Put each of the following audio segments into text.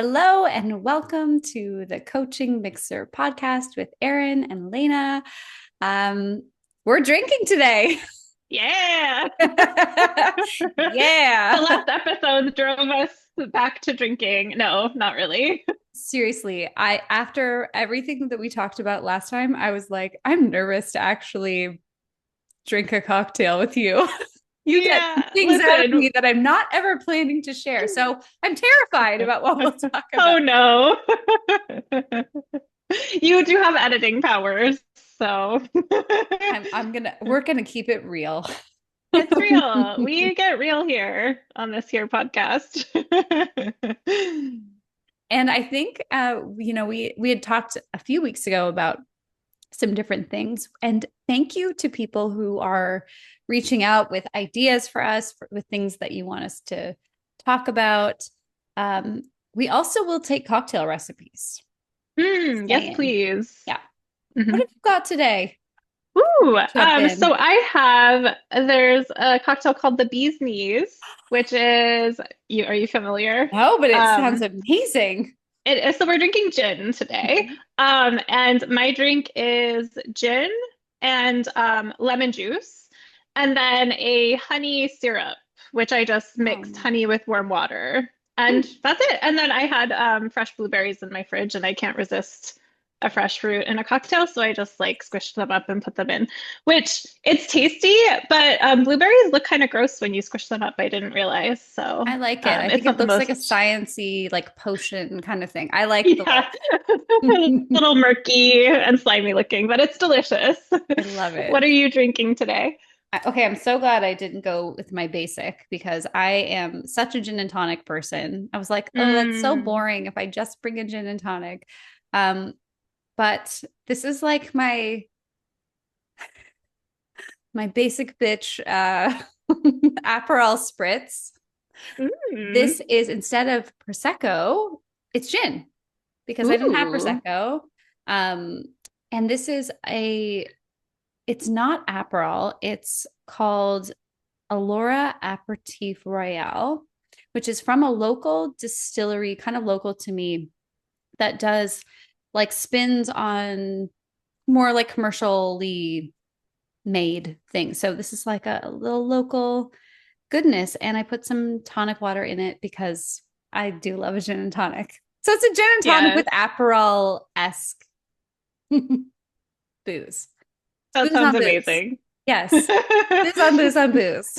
Hello and welcome to the Coaching Mixer podcast with Erin and Elana. Um, we're drinking today. Yeah. The Yeah. last episode drove us back to drinking. No, not really. Seriously, I after everything that we talked about last time, I was like, I'm nervous to actually drink a cocktail with you. You get Yeah, things out of listen. me that I'm not ever planning to share. So I'm terrified about what we'll talk about. Oh no. You do have editing powers, so We're gonna keep it real. it's real. We get real here on this here podcast. And I think we had talked a few weeks ago about some different things. And thank you to people who are reaching out with ideas for us, with things that you want us to talk about. We also will take cocktail recipes. Yes, Saying, please. yeah. What Mhm. have you got today? Ooh, Jump so in. there's a cocktail called the Bee's Knees, which is are you familiar? Oh, but it sounds Um, amazing. so we're drinking gin today. Mhm. And my drink is gin and lemon juice, and then a honey syrup, which I just mixed Oh. honey with warm water. And Mm. that's it. And then I had fresh blueberries in my fridge, and I can't resist a fresh fruit in a cocktail, so I just like squished them up and put them in, which it's tasty, but blueberries look kind of gross when you squish them up. I didn't realize. So I like it. I it's think it not the looks like a most, sciencey, like potion kind of thing. I like the yeah, a look. little murky and slimy looking, but it's delicious. I love What it. are you drinking today? Okay, I'm so glad I didn't go with my basic because I am such a gin and tonic person. I was like, oh, that's so Mm. boring if I just bring a gin and tonic. Um, but this is like my basic bitch Aperol spritz. Mm. This is instead of Prosecco, it's gin because I didn't have Ooh. Prosecco. Um, and this is it's not Aperol, it's called Alora Aperitif Royale, which is from a local distillery, kind of local to me, that does like spins on more like commercially made things. So this is like a little local goodness. And I put some tonic water in it because I do love a gin and tonic. So it's a gin and tonic with Yes, Aperol-esque booze. It's that booze sounds on booze. amazing. Yes. Booze on booze on booze.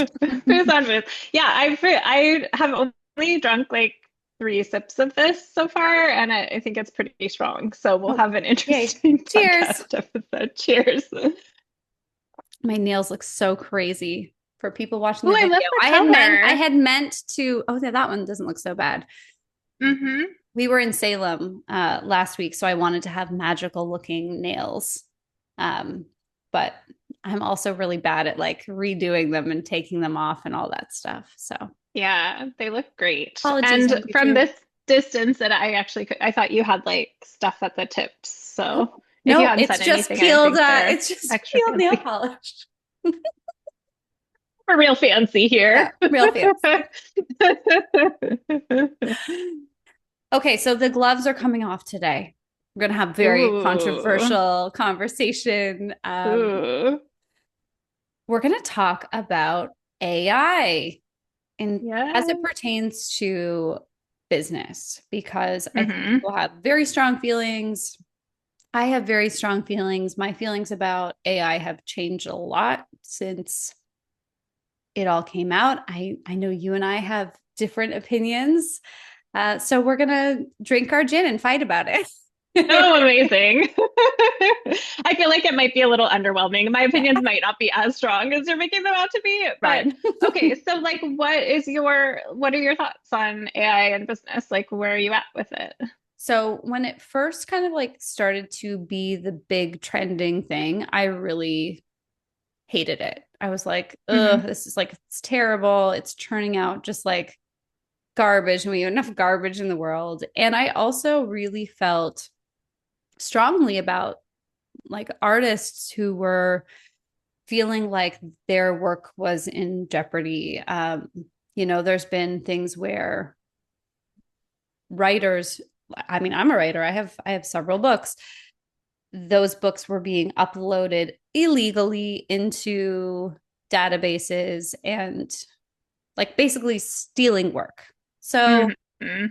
Booze on booze. Yeah, I have only drunk like three sips of this so far, and I think it's pretty strong. So we'll Oh, have an yay. interesting Cheers. podcast episode. Cheers. My nails look so crazy for people watching Oh, the I love video. the I color. had meant to, oh, yeah, that one doesn't look so bad. Mm-hmm. We were in Salem last week, so I wanted to have magical looking nails. Um, but I'm also really bad at like redoing them and taking them off and all that stuff. So Yeah, they look great. apologies And on from YouTube. this distance that I thought you had like stuff at the tips. No, So if you no, hadn't said anything, I think they're it's just extra peeled nail fancy. polish. We're real fancy Yeah, here. real fancy. Okay, so the gloves are coming off today. We're going to have very Ooh. controversial conversation. Ooh. We're going to talk about AI and as it Yeah. pertains to business, because I think Hmm. people have very strong feelings. I have very strong feelings. My feelings about AI have changed a lot since it all came out. I know you and I have different opinions. So we're going to drink our gin and fight about it. Oh, amazing. I feel like it might be a little underwhelming. My Yeah, opinions might not be as strong as you're making them out to be, but right. okay, so like what are your thoughts on AI and business? Like where are you at with it? So when it first kind of like started to be the big trending thing, I really hated it. I was like, ugh, Hmm. this is like, it's terrible. It's churning out just like garbage, and we have enough garbage in the world. And I also really felt strongly about like artists who were feeling like their work was in jeopardy. There's been things where writers, I mean, I'm a writer. I have several books. Those books were being uploaded illegally into databases and like basically stealing work. So Hmm.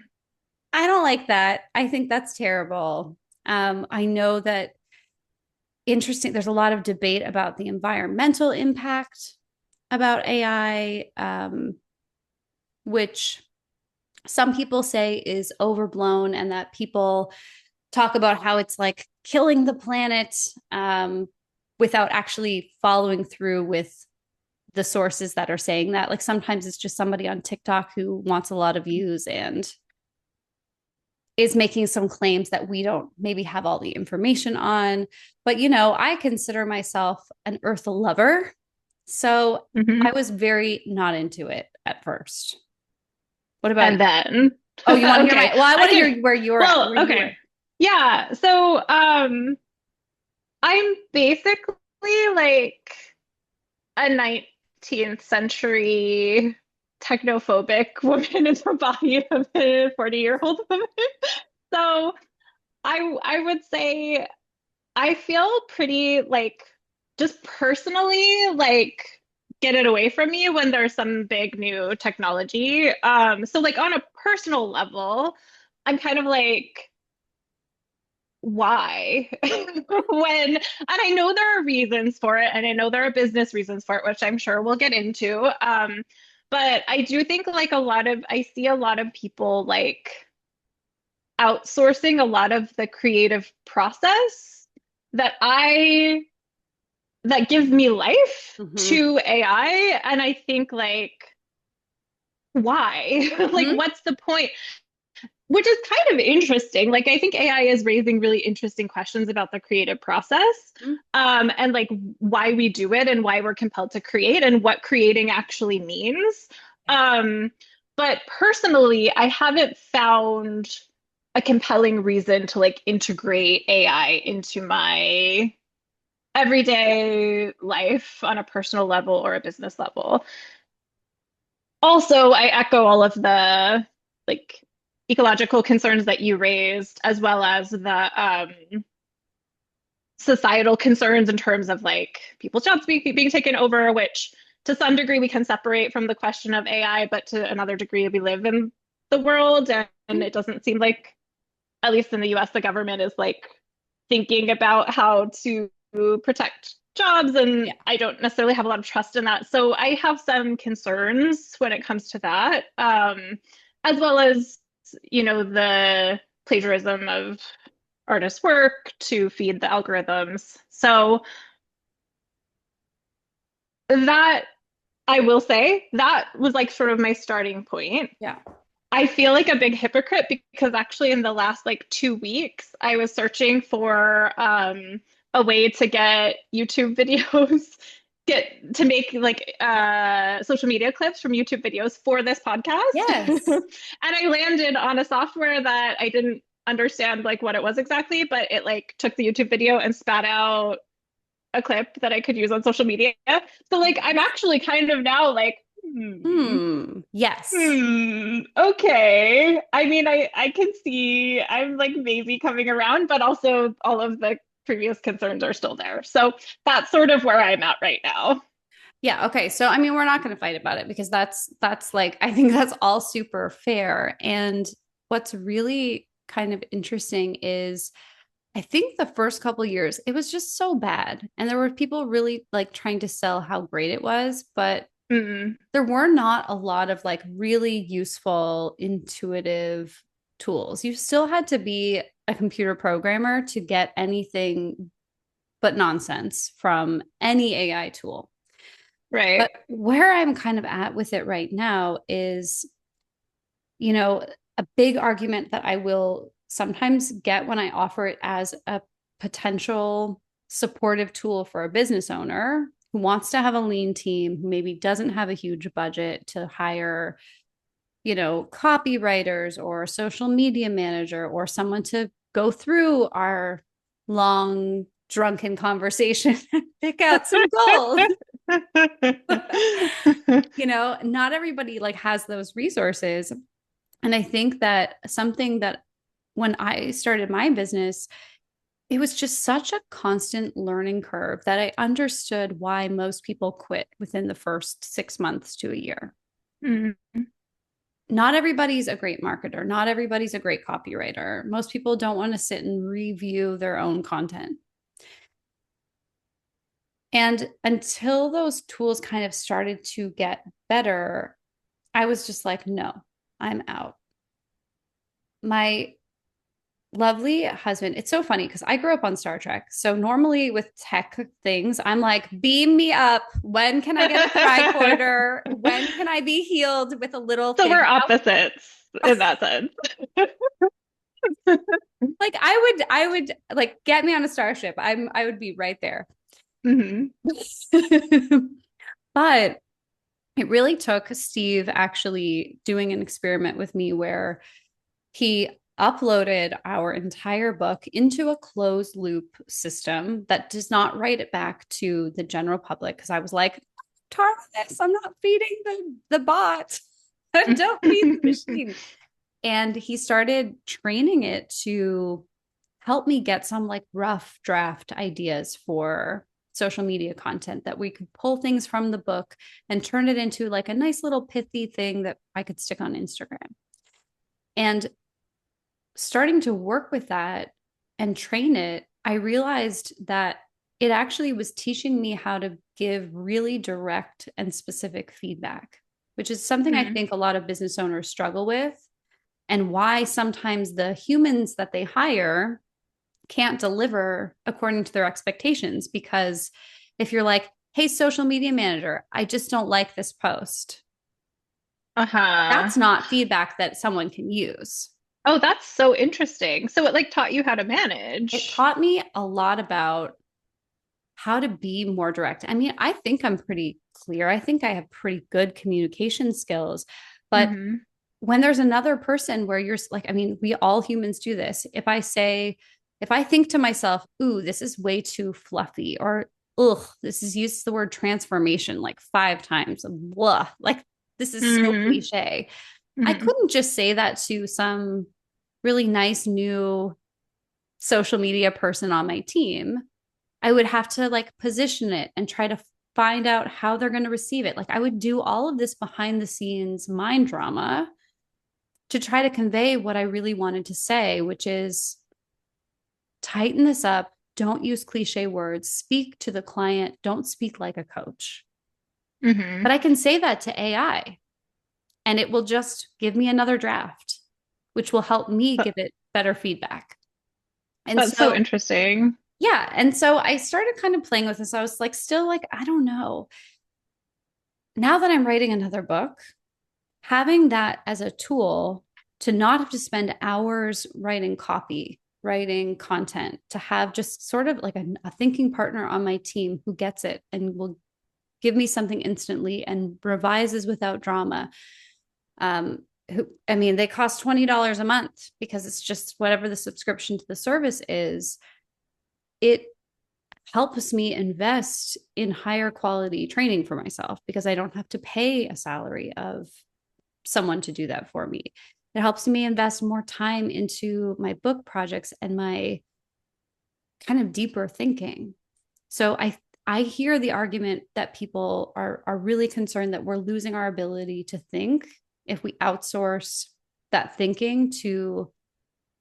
I don't like that. I think that's terrible. I know that interesting, there's a lot of debate about the environmental impact about AI, which some people say is overblown, and that people talk about how it's like killing the planet, without actually following through with the sources that are saying that. Like sometimes it's just somebody on TikTok who wants a lot of views and is making some claims that we don't maybe have all the information on. But, I consider myself an earth lover. So I Hmm. was very not into it at first. What about you? And then, Oh, you want to hear okay, well, I I want to can, hear where well, where you okay. were. Yeah. So, I'm basically like a 19th century technophobic woman in the body of a 40-year-old woman. So I would say I feel pretty like just personally like get it away from me when there's some big new technology. So like on a personal level, I'm kind of like, why? And I know there are reasons for it, and I know there are business reasons for it, which I'm sure we'll get into. But I do think like I see a lot of people like outsourcing a lot of the creative process that I that gives me life Mm-hmm. to AI. And I think like, why? Like, Mm-hmm. what's the point? Which is kind of interesting. Like, I think AI is raising really interesting questions about the creative process, and like why we do it and why we're compelled to create and what creating actually means. Um, but personally, I haven't found a compelling reason to like integrate AI into my everyday life on a personal level or a business level. Also, I echo all of the like ecological concerns that you raised, as well as the societal concerns in terms of like people's jobs being taken over, which to some degree we can separate from the question of AI, but to another degree we live in the world, and it doesn't seem like, at least in the US, the government is like thinking about how to protect jobs, and Yeah. I don't necessarily have a lot of trust in that. So I have some concerns when it comes to that, as well as, the plagiarism of artists' work to feed the algorithms. So that, I will say, that was like sort of my starting point. Yeah. I feel like a big hypocrite because actually in the last like 2 weeks, I was searching for a way to get YouTube videos, get to make like social media clips from YouTube videos for this podcast. Yes. And I landed on a software that I didn't understand like what it was exactly, but it like took the YouTube video and spat out a clip that I could use on social media. So like I'm actually kind of now like, Yes. okay. I mean, I can see I'm like maybe coming around, but also all of the previous concerns are still there. So that's sort of where I'm at right now. Yeah. Okay. So, I mean, we're not going to fight about it because that's like, I think that's all super fair. And what's really kind of interesting is I think the first couple of years, it was just so bad. And there were people really like trying to sell how great it was, but Mm, there were not a lot of like really useful, intuitive tools. You still had to be a computer programmer to get anything but nonsense from any AI tool. right. But where I'm kind of at with it right now is, you know, a big argument that I will sometimes get when I offer it as a potential supportive tool for a business owner who wants to have a lean team, who maybe doesn't have a huge budget to hire, copywriters or a social media manager or someone to go through our long drunken conversation and pick out some gold. Not everybody like has those resources. And I think that something that when I started my business, it was just such a constant learning curve that I understood why most people quit within the first 6 months to a year. Mm-hmm. Not everybody's a great marketer. Not everybody's a great copywriter. Most people don't want to sit and review their own content. And until those tools kind of started to get better, I was just like, no, I'm out. My lovely husband, it's so funny because I grew up on Star Trek. So normally with tech things, I'm like, beam me up. When can I get a tricorder? When can I be healed with a little So thing? we're opposites in that sense. Like I would like get me on a starship. I would be right there. Hmm. But it really took Steve actually doing an experiment with me where he uploaded our entire book into a closed loop system that does not write it back to the general public. Because I was like, tired of this. I'm not feeding the bot. Don't feed the machine. And he started training it to help me get some like rough draft ideas for social media content that we could pull things from the book and turn it into like a nice little pithy thing that I could stick on Instagram. And starting to work with that and train it, I realized that it actually was teaching me how to give really direct and specific feedback, which is something I Mm. think a lot of business owners struggle with, and why sometimes the humans that they hire can't deliver according to their expectations. Because if you're like, hey, social media manager, I just don't like this post, Uh-huh. that's not feedback that someone can use. Oh, that's so interesting. So it like taught you how to It manage. taught me a lot about how to be more direct. I mean, I think I'm pretty clear. I think I have pretty good communication skills. But Hmm. when there's another person where you're like, I mean, we all humans do this. If I think to myself, ooh, this is way too fluffy, or ugh, this is used the word transformation like 5 times, blah, like this is so Hmm. cliche. I Hmm. couldn't just say that to some really nice new social media person on my team. I would have to like position it and try to find out how they're going to receive it. Like I would do all of this behind the scenes mind drama to try to convey what I really wanted to say, which is tighten this up. Don't use cliche words. Speak to the client. Don't speak like a coach. Hmm. But I can say that to AI and it will just give me another draft, which will help me give it better feedback. And That's so so, interesting. yeah. And so I started kind of playing with this. I was like, still like, I don't know. Now that I'm writing another book, having that as a tool to not have to spend hours writing copy, writing content, to have just sort of like a thinking partner on my team who gets it and will give me something instantly and revises without drama. I mean, they cost $20 a month because it's just whatever the subscription to the service is. It helps me invest in higher quality training for myself because I don't have to pay a salary of someone to do that for me. It helps me invest more time into my book projects and my kind of deeper thinking. So I hear the argument that people are really concerned that we're losing our ability to think if we outsource that thinking to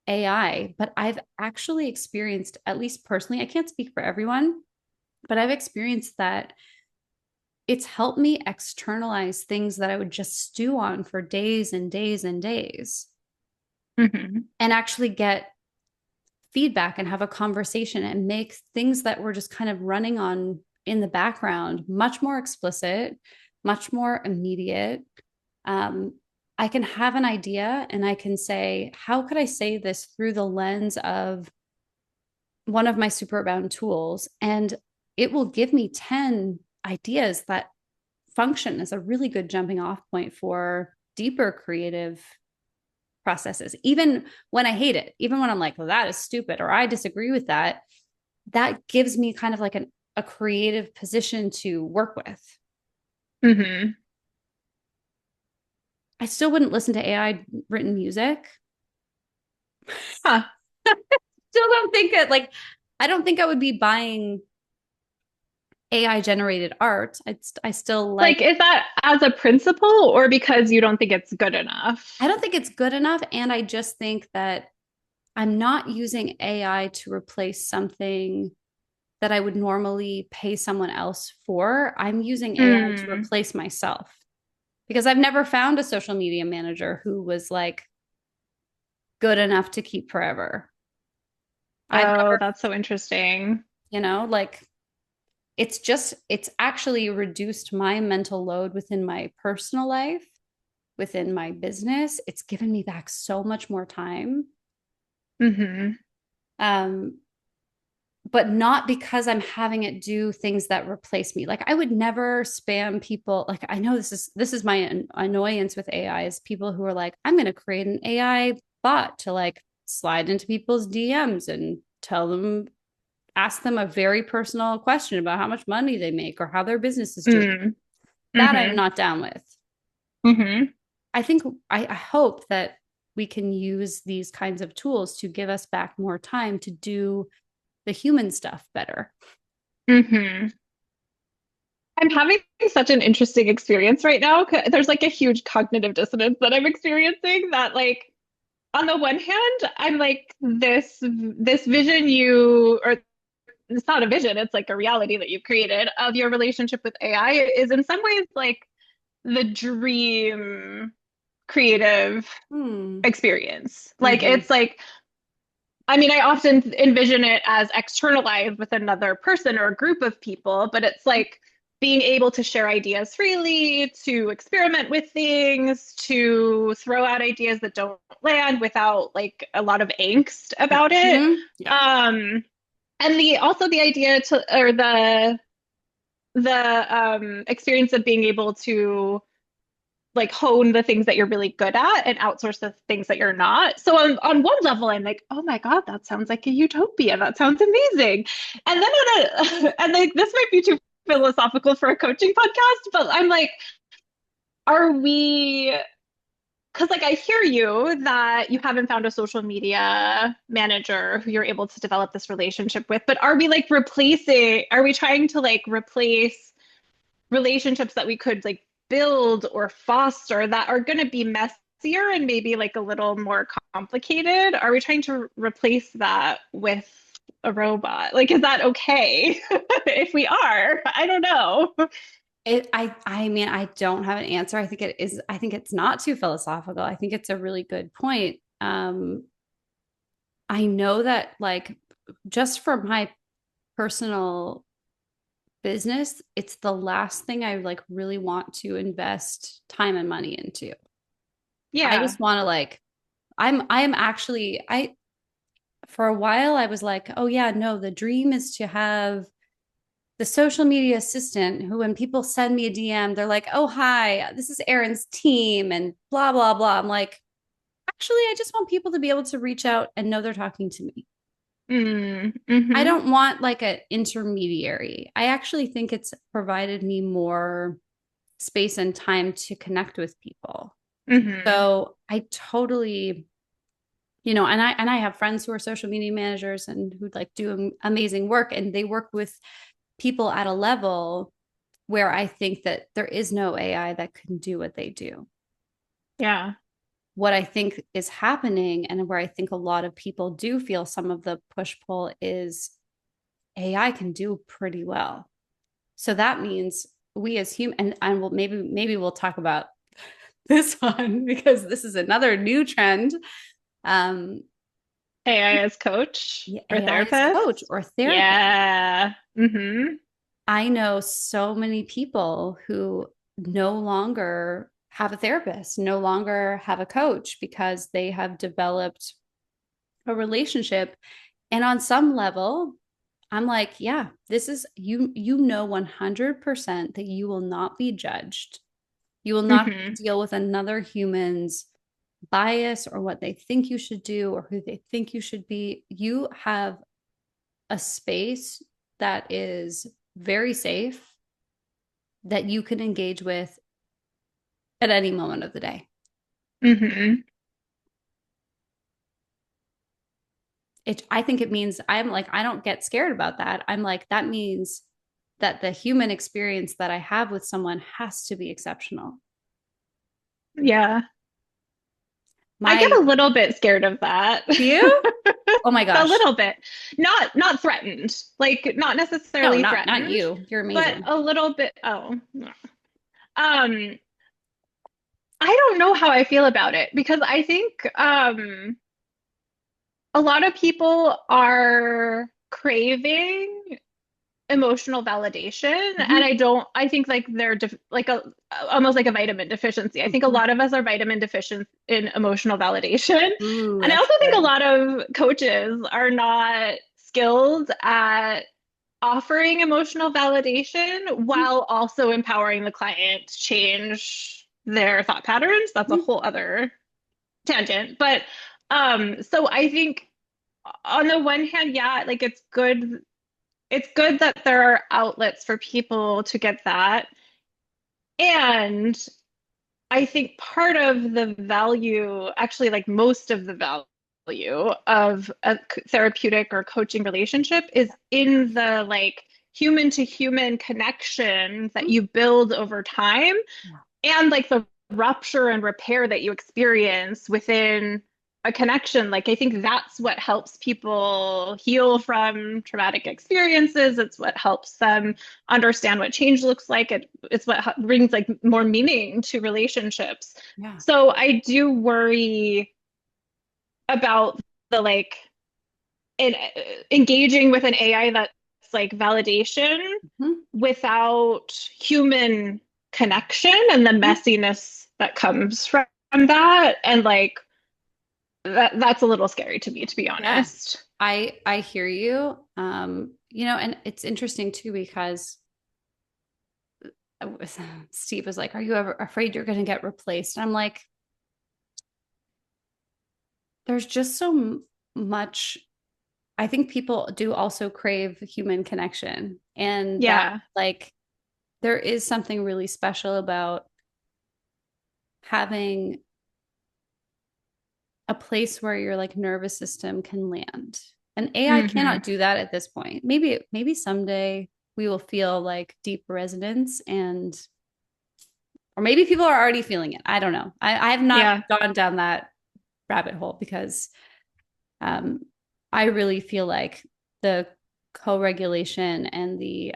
AI. But I've actually experienced, at least personally, I can't speak for everyone, but I've experienced that it's helped me externalize things that I would just stew on for days and days and days Hmm. and actually get feedback and have a conversation and make things that were just kind of running on in the background much more explicit, much more immediate. Um, I can have an idea and I can say, how could I say this through the lens of one of my Superabound tools? And it will give me 10 ideas that function as a really good jumping off point for deeper creative processes. Even when I hate it, even when I'm like, well, that is stupid, or I disagree with that, that gives me kind of like a creative position to work with. Hmm. I still wouldn't listen to AI written music. Huh. Still don't think that like I don't think I would be buying AI generated art. I still Like, like is that as a principle or because you don't think it's good I enough? don't think it's good enough, and I just think that I'm not using AI to replace something that I would normally pay someone else for. I'm using AI to Mm. replace myself because I've never found a social media manager who was like good enough to keep forever. I've Oh, never, that's so interesting. like it's actually reduced my mental load within my personal life, within my business. It's given me back so much more time. Hmm. Um, but not because I'm having it do things that replace me. Like I would never spam people. Like I know this is my annoyance with AI is people who are like, I'm going to create an AI bot to like slide into people's DMs and tell them, ask them a very personal question about how much money they make or how their business is doing. Mm. That I'm Hmm. not down with. Hmm. I think I hope that we can use these kinds of tools to give us back more time to do the human stuff better. Hmm. I'm having such an interesting experience right now. There's like a huge cognitive dissonance that I'm experiencing that like on the one hand, I'm like this vision you or it's not a vision, it's like a reality that you've created of your relationship with AI is in some ways like the dream creative Hmm. experience. Like Mm-hmm. it's like I mean, I often envision it as externalized with another person or a group of people, but it's like being able to share ideas freely, to experiment with things, to throw out ideas that don't land without like a lot of angst about it. Mm-hmm. Yeah. Um, and the also the idea to or the experience of being able to like hone the things that you're really good at and outsource the things that you're not. So on one level, I'm like, oh my God, that sounds like a utopia. That sounds amazing. And then and like this might be too philosophical for a coaching podcast, but I'm like, are we because like I hear you that you haven't found a social media manager who you're able to develop this relationship with, but are we like are we trying to like replace relationships that we could like build or foster that are going to be messier and maybe like a little more complicated? Are we trying to replace that with a robot? Like, is that okay? If we are, I don't know. I mean, I don't have an answer. I think it's not too philosophical. I think it's a really good point. I know that like just for my personal business, it's the last thing I like really want to invest time and money into. I Yeah. just want to like I'm actually I for a while I was like, oh yeah, no, the dream is to have the social media assistant who, when people send me a DM, they're like, oh, hi, this is Erin's team and blah, blah, blah. I'm like, actually, I just want people to be able to reach out and know they're talking to me. Mm, I mm-hmm, don't want like an intermediary. I actually think it's provided me more space and time to connect with people. mm-hmm. So I totally, and I have friends who are social media managers and who like do amazing work, and they work with people at a level where I think that there is no AI that can do what they do. Yeah. What I think is happening, and where I think a lot of people do feel some of the push pull, is AI can do pretty well. So that means we as human, and maybe we'll talk about this one because this is another new trend. Um, AI as coach or AI as coach therapist. or therapist. Yeah. Mm-hmm. I know so many people who no longer have a therapist, no longer have a coach because they have developed a relationship. And on some level, I'm like, yeah, this is you know 100% that you will not be judged. You will not have to Mm-hmm. deal with another human's bias or what they think you should do or who they think you should be. You have a space that is very safe that you can engage with at any moment of the day. Hmm. I think it means I'm like, I don't get scared about that. I'm like, that means that the human experience that I have with someone has to be exceptional. Yeah. I get My, a little bit scared of that. do you? Oh my A gosh. little bit. Not threatened. Like not No, necessarily not threatened, you. You're but amazing. a little bit. Oh. No. Um, I don't know how I feel about it because I think a lot of people are craving emotional validation, and Mhm. I think like they're like a almost like a vitamin deficiency. I think a Mhm. lot of us are vitamin deficient in emotional validation, Ooh, and I that's also think a good. lot of coaches are not skilled at offering emotional validation Mhm. while also empowering the client to change their thought patterns. That's a Mhm. whole other tangent. But so I think on the one hand, yeah, like it's good that there are outlets for people to get that. And I think part of the value, actually, like most of the value of a therapeutic or coaching relationship is in the like human to human connection that you build over time Yeah. and like the rupture and repair that you experience within a connection. Like I think that's what helps people heal from traumatic experiences. It's what helps them understand what change looks like. It's what brings like more meaning to relationships. Yeah. So I do worry about the like in engaging with an AI that's like validation Mhm. without human connection and the messiness that comes from that. And like that's a little scary to me, to be Yeah. honest. I hear you. And it's interesting too because Steve was like, "Are you ever afraid you're going to get replaced?" And I'm like, there's just much. I think people do also crave human connection, and that Yeah. like there is something really special about having a place where your like nervous system can land. And AI Hmm. cannot do that at this point. Maybe someday we will feel like deep resonance and or maybe people are already feeling it. I don't know. I have not Yeah. gone down that rabbit hole because um, I really feel like the co-regulation and the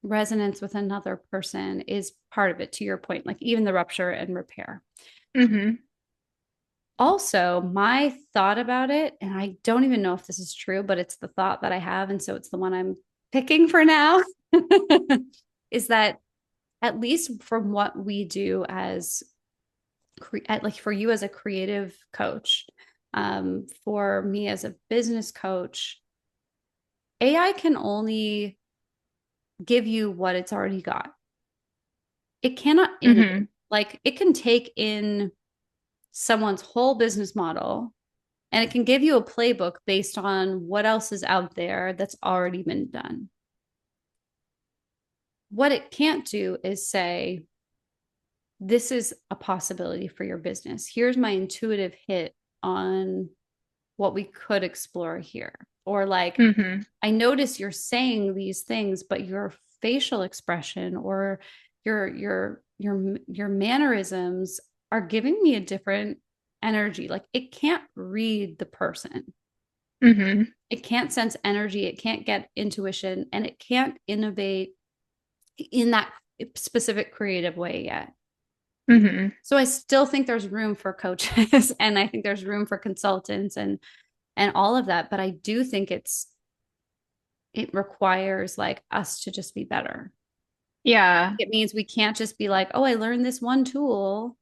resonance with another person is part of it, to your point, like even the rupture and repair. Hmm. Also, my thought about it, and I don't even know if this is true, but it's the thought that I have. And so it's the one I'm picking for now is that at least from what we do as like for you as a creative coach, for me as a business coach, AI can only give you what it's already got. It cannot innovate. Hmm. Like it can take in someone's whole business model and it can give you a playbook based on what else is out there that's already been done. What it can't do is say, this is a possibility for your business. Here's my intuitive hit on what we could explore here. Or like, Hmm. I notice you're saying these things, but your facial expression or your mannerisms are giving me a different energy. Like it can't read the person. Hmm. It can't sense energy, it can't get intuition, and it can't innovate in that specific creative way yet. Hmm. So I still think there's room for coaches and I think there's room for consultants and all of that, but I do think it requires like us to just be better. Yeah. It means we can't just be like, "Oh, I learned this one tool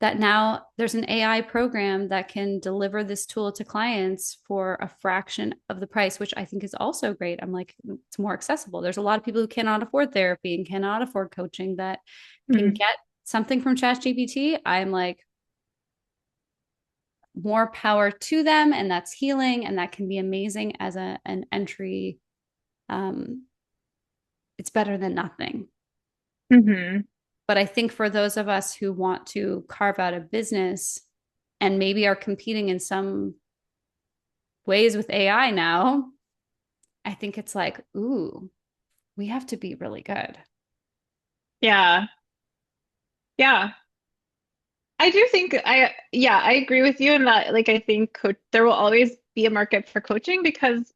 that now there's an AI program that can deliver this tool to clients for a fraction of the price," which I think is also great. I'm like, it's more accessible. There's a lot of people who cannot afford therapy and cannot afford coaching that can Mm. get something from ChatGPT. I'm like, more power to them, and that's healing, and that can be amazing as an entry. Um, it's better than nothing. Hmm. But I think for those of us who want to carve out a business and maybe are competing in some ways with AI now, I think it's like, ooh, we have to be really good. Yeah. Yeah. I do think yeah, I agree with you in that like I think there will always be a market for coaching because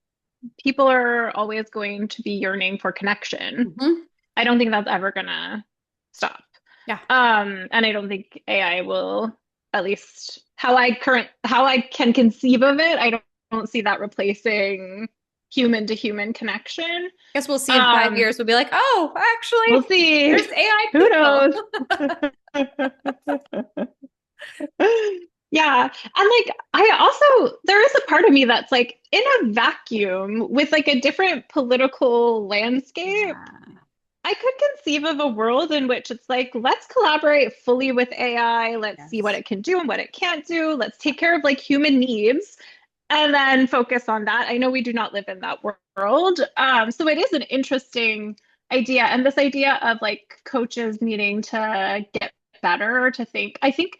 people are always going to be yearning for connection. Mhm. I don't think that's ever gonna stop. Yeah. And I don't think AI will, at least how I can conceive of it, don't see that replacing human to human connection. Guess we'll see in 5 years. Um, We'll be like, oh, we'll actually, see. there's AI Who people. knows? Yeah. And like I also there is a part of me that's like in a vacuum with like a different political landscape. Yeah. I could conceive of a world in which it's like, let's collaborate fully with AI. Let's see what Yes. it can do and what it can't do. Let's take care of like human needs and then focus on that. I know we do not live in that world. So it is an interesting idea. And this idea of like coaches needing to get better to think, I think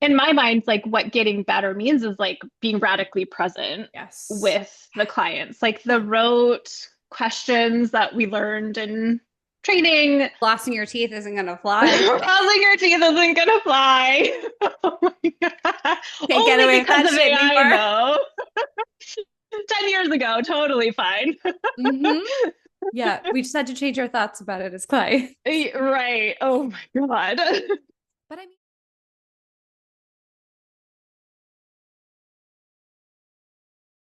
in my mind, like what getting better means is like being radically present Yes. with the clients, like the Yeah. rote questions that we learned in training. Flossing your teeth isn't going to fly. Brushing your teeth isn't gonna fly. Oh my God. Can't get Only away with because that of shit AI, anymore. though. 10 years ago, totally fine. Hmm. Yeah. We just had to change our thoughts about it as Clay. Right. Oh my God. But I mean,